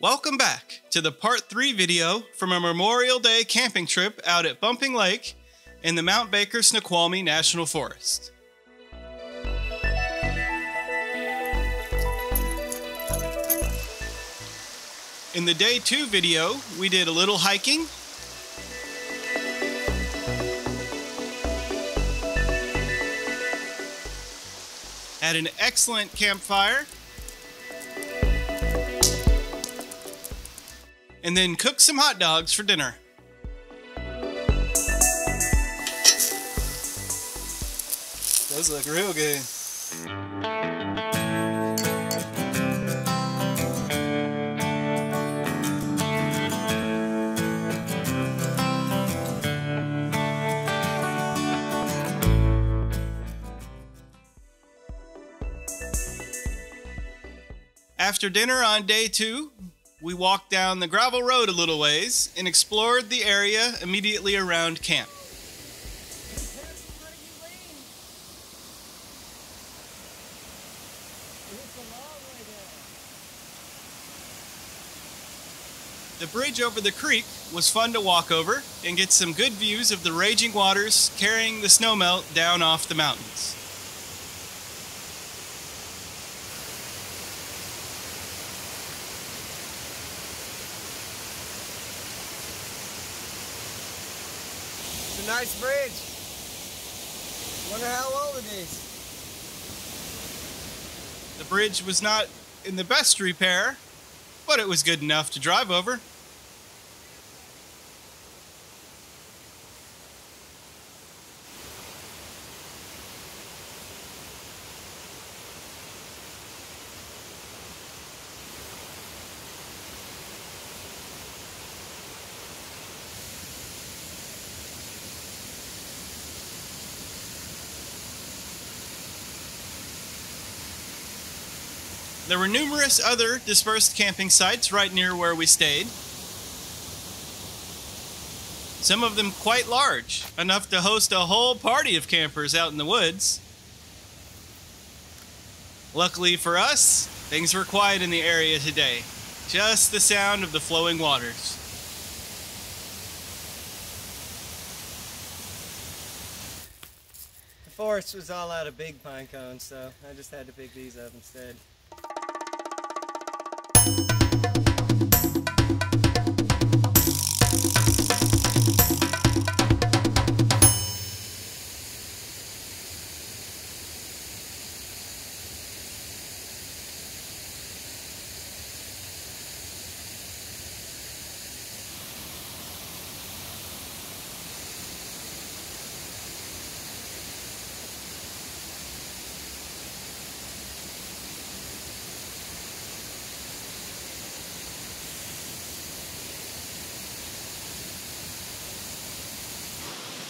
Welcome back to the part 3 video from a Memorial Day camping trip out at Bumping Lake in the Mount Baker-Snoqualmie National Forest. In the day 2 video, we did a little hiking, had an excellent campfire, and then cooked some hot dogs for dinner. Those look real good. After dinner on day 2, we walked down the gravel road a little ways and explored the area immediately around camp. The bridge over the creek was fun to walk over and get some good views of the raging waters carrying the snowmelt down off the mountains. It's a nice bridge. Wonder how old it is. The bridge was not in the best repair, but it was good enough to drive over. There were numerous other dispersed camping sites right near where we stayed. Some of them quite large, enough to host a whole party of campers out in the woods. Luckily for us, things were quiet in the area today. Just the sound of the flowing waters. The forest was all out of big pine cones, so I just had to pick these up instead.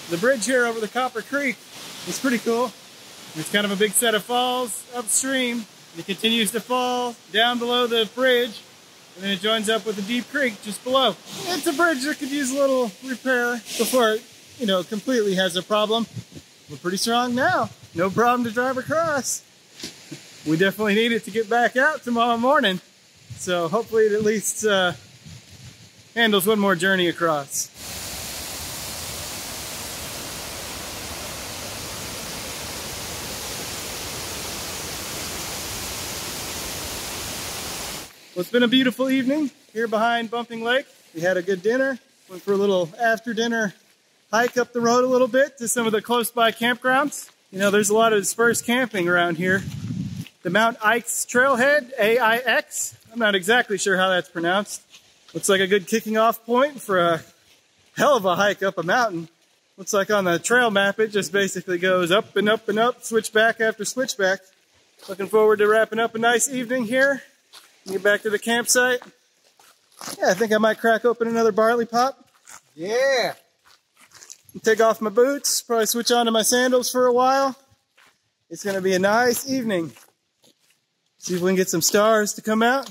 The bridge here over the Copper Creek is pretty cool. It's kind of a big set of falls upstream. It continues to fall down below the bridge, and then it joins up with a deep creek just below. It's a bridge that could use a little repair before it, completely has a problem. We're pretty strong now. No problem to drive across. We definitely need it to get back out tomorrow morning. So hopefully it at least handles one more journey across. Well, it's been a beautiful evening here behind Bumping Lake. We had a good dinner, went for a little after dinner hike up the road a little bit to some of the close by campgrounds. There's a lot of dispersed camping around here. The Mount Ike's Trailhead, A-I-X, I'm not exactly sure how that's pronounced. Looks like a good kicking off point for a hell of a hike up a mountain. Looks like on the trail map it just basically goes up and up and up, switchback after switchback. Looking forward to wrapping up a nice evening here. Get back to the campsite. Yeah, I think I might crack open another barley pop. Yeah. Take off my boots, probably switch on to my sandals for a while. It's going to be a nice evening. See if we can get some stars to come out,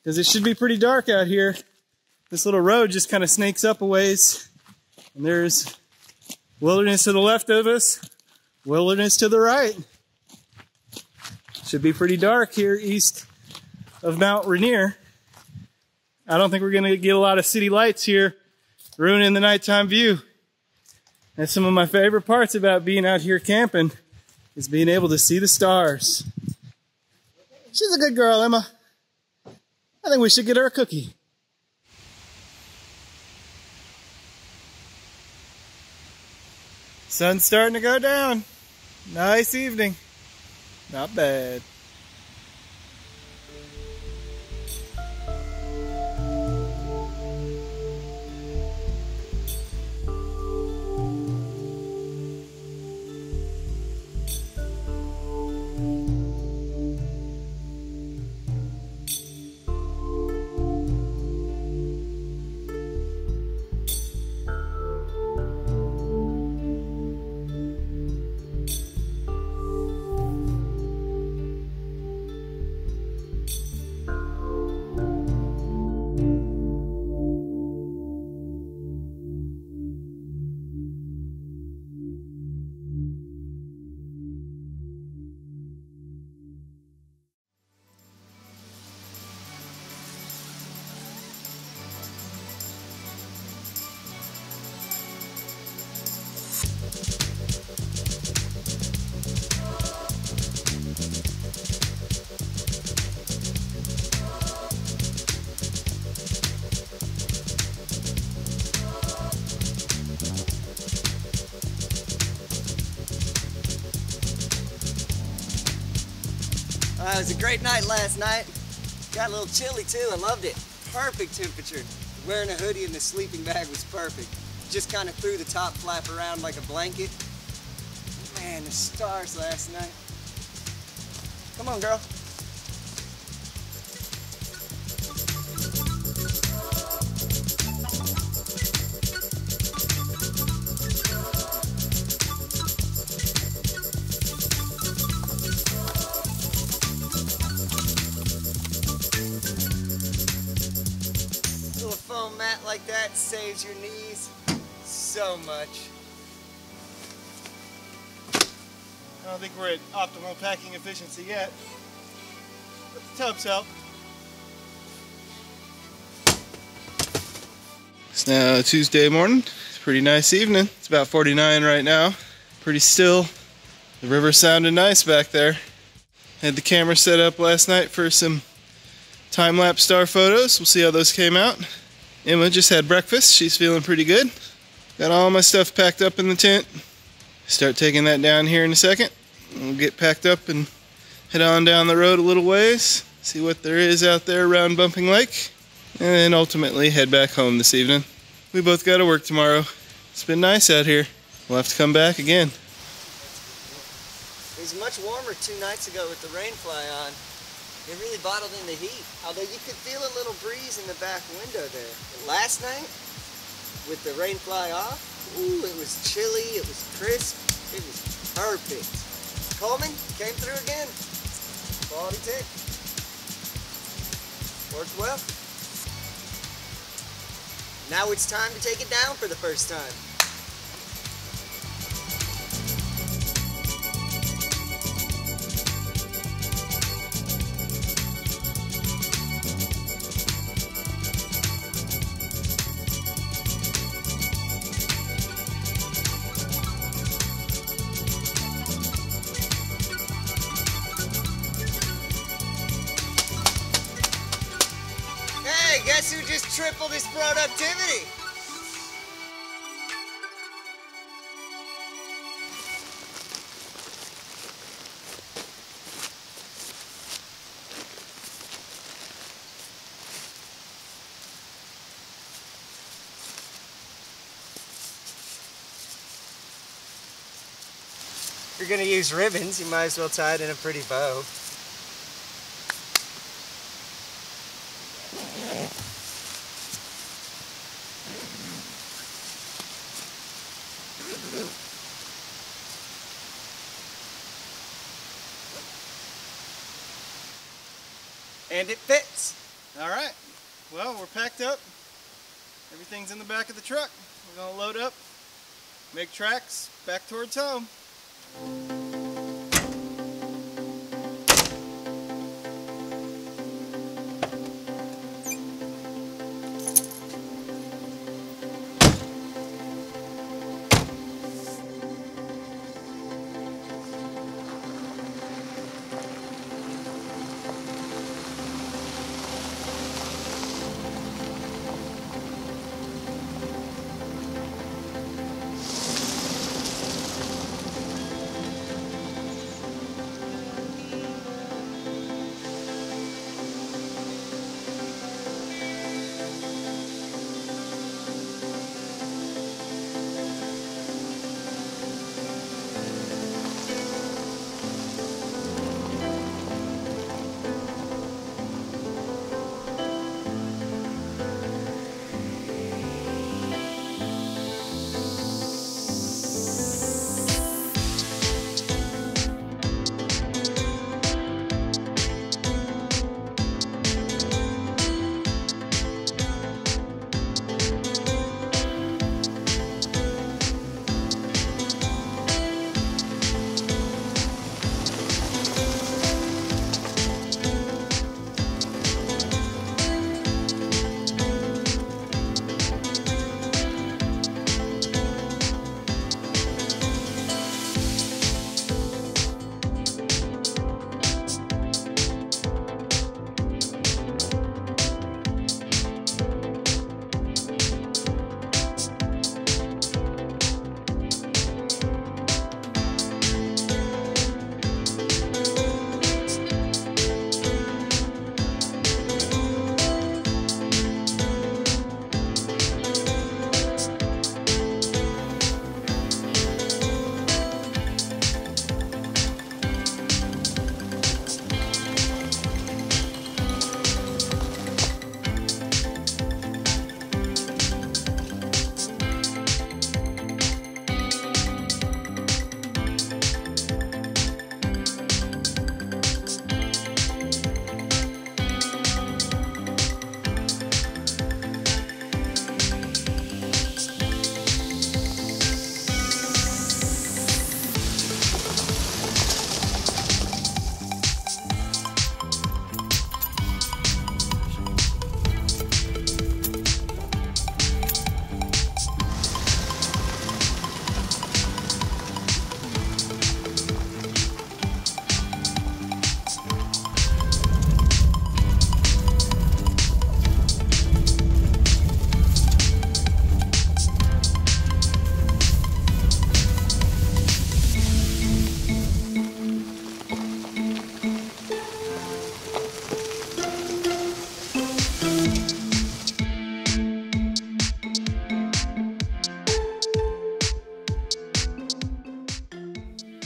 because it should be pretty dark out here. This little road just kind of snakes up a ways, and there's wilderness to the left of us, wilderness to the right. Should be pretty dark here east of Mount Rainier. I don't think we're going to get a lot of city lights here, ruining the nighttime view. That's some of my favorite parts about being out here camping, is being able to see the stars. She's a good girl, Emma. I think we should get her a cookie. Sun's starting to go down. Nice evening. Not bad. It was a great night last night. Got a little chilly too, I loved it. Perfect temperature. Wearing a hoodie and the sleeping bag was perfect. Just kind of threw the top flap around like a blanket. Man, the stars last night. Come on, girl. Foam mat like that saves your knees so much. I don't think we're at optimal packing efficiency yet, but the tubs help. It's now Tuesday morning. It's a pretty nice evening. It's about 49 right now. Pretty still. The river's sounding nice back there. Had the camera set up last night for some time-lapse star photos. We'll see how those came out. Emma just had breakfast. She's feeling pretty good. Got all my stuff packed up in the tent. Start taking that down here in a second. We'll get packed up and head on down the road a little ways, see what there is out there around Bumping Lake, and then ultimately head back home this evening. We both got to work tomorrow. It's been nice out here. We'll have to come back again. It was much warmer 2 nights ago with the rain fly on. It really bottled in the heat, although you could feel a little breeze in the back window there. But last night, with the rain fly off, ooh, it was chilly, it was crisp, it was perfect. Coleman came through again. Quality tick. Worked well. Now it's time to take it down for the first time. Hey, guess who just tripled his productivity? If you're gonna use ribbons, you might as well tie it in a pretty bow. And it fits. All right. Well, we're packed up. Everything's in the back of the truck. We're gonna load up, make tracks back towards home.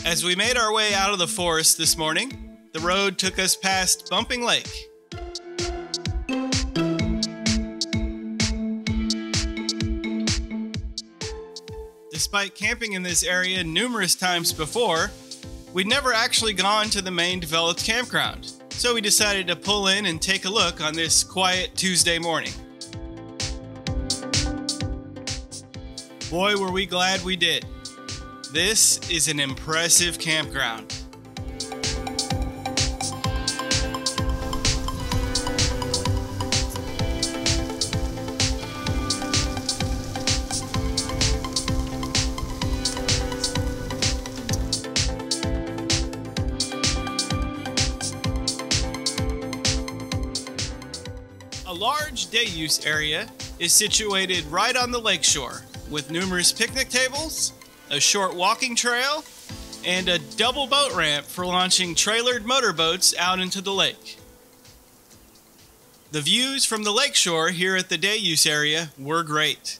As we made our way out of the forest this morning, the road took us past Bumping Lake. Despite camping in this area numerous times before, we'd never actually gone to the main developed campground, so we decided to pull in and take a look on this quiet Tuesday morning. Boy, were we glad we did. This is an impressive campground. A large day use area is situated right on the lakeshore, with numerous picnic tables, a short walking trail, and a double boat ramp for launching trailered motorboats out into the lake. The views from the lakeshore here at the day use area were great.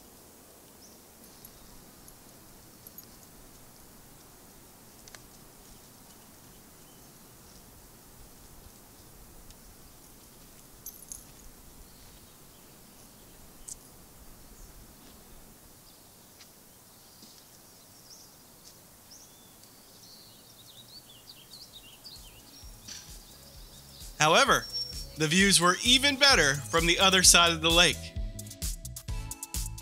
However, the views were even better from the other side of the lake.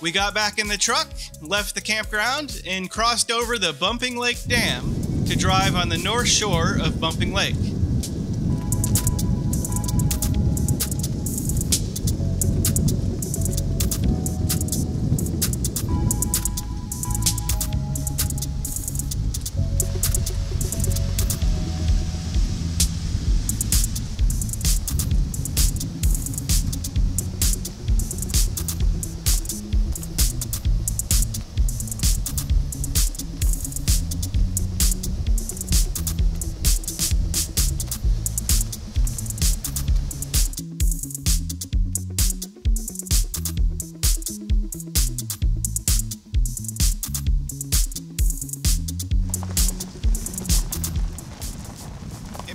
We got back in the truck, left the campground, and crossed over the Bumping Lake Dam to drive on the north shore of Bumping Lake.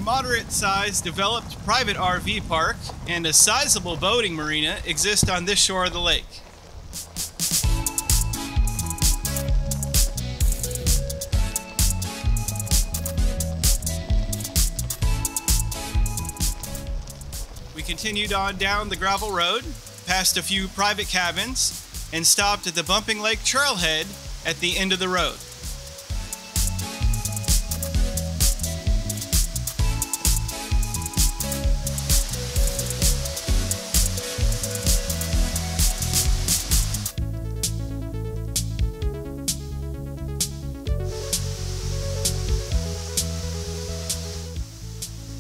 Moderate-sized developed private RV park and a sizable boating marina exist on this shore of the lake. We continued on down the gravel road, past a few private cabins, and stopped at the Bumping Lake trailhead at the end of the road.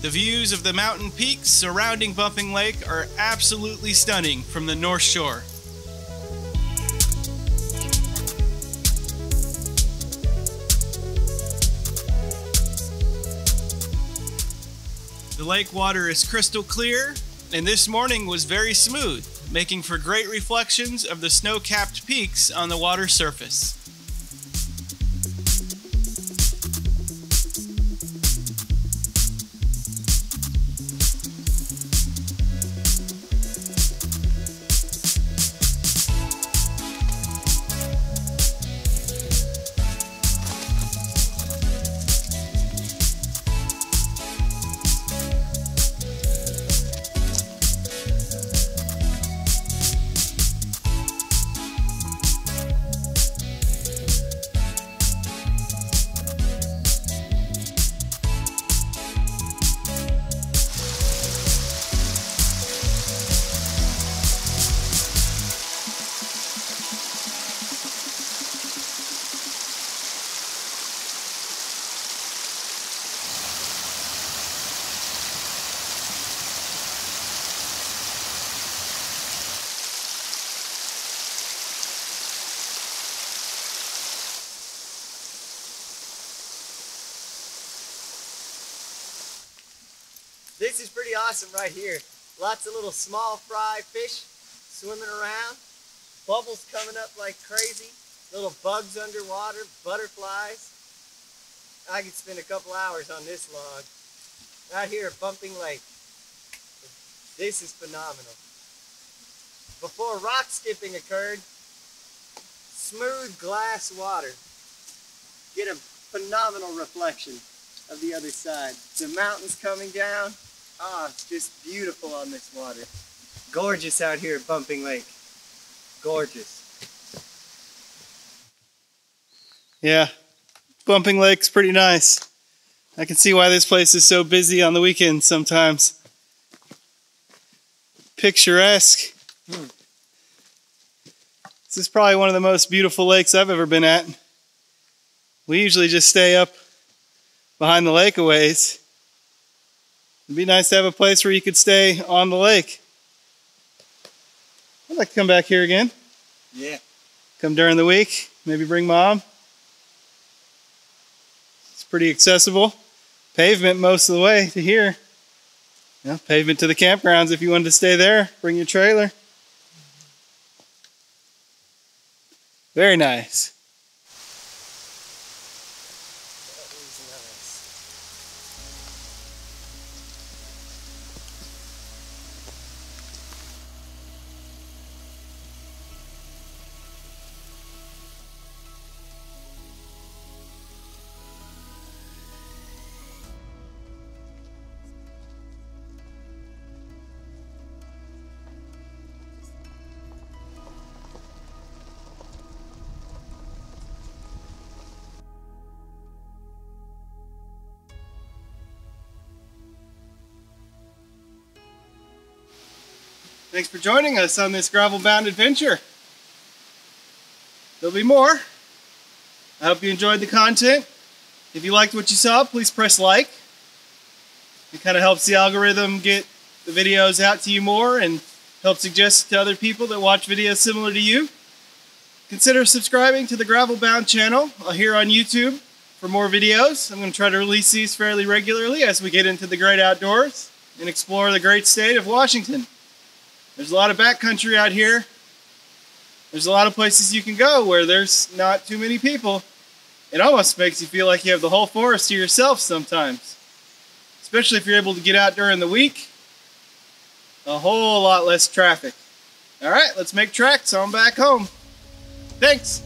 The views of the mountain peaks surrounding Bumping Lake are absolutely stunning from the north shore. The lake water is crystal clear, and this morning was very smooth, making for great reflections of the snow-capped peaks on the water surface. This is pretty awesome right here. Lots of little small fry fish swimming around. Bubbles coming up like crazy. Little bugs underwater, butterflies. I could spend a couple hours on this log. Out here at Bumping Lake. This is phenomenal. Before rock skipping occurred, smooth glass water. Get a phenomenal reflection of the other side. The mountains coming down. Ah, it's just beautiful on this water. Gorgeous out here at Bumping Lake. Gorgeous. Yeah, Bumping Lake's pretty nice. I can see why this place is so busy on the weekends sometimes. Picturesque. This is probably one of the most beautiful lakes I've ever been at. We usually just stay up behind the lake a ways. It'd be nice to have a place where you could stay on the lake. I'd like to come back here again. Yeah. Come during the week, maybe bring Mom. It's pretty accessible. Pavement most of the way to here. Yeah, pavement to the campgrounds if you wanted to stay there. Bring your trailer. Very nice. That is nice. Thanks for joining us on this gravel-bound adventure. There'll be more. I hope you enjoyed the content. If you liked what you saw, please press like. It kind of helps the algorithm get the videos out to you more and help suggest to other people that watch videos similar to you. Consider subscribing to the Gravel-Bound channel here on YouTube for more videos. I'm going to try to release these fairly regularly as we get into the great outdoors and explore the great state of Washington. There's a lot of backcountry out here. There's a lot of places you can go where there's not too many people. It almost makes you feel like you have the whole forest to yourself sometimes. Especially if you're able to get out during the week. A whole lot less traffic. All right, let's make tracks on back home. Thanks.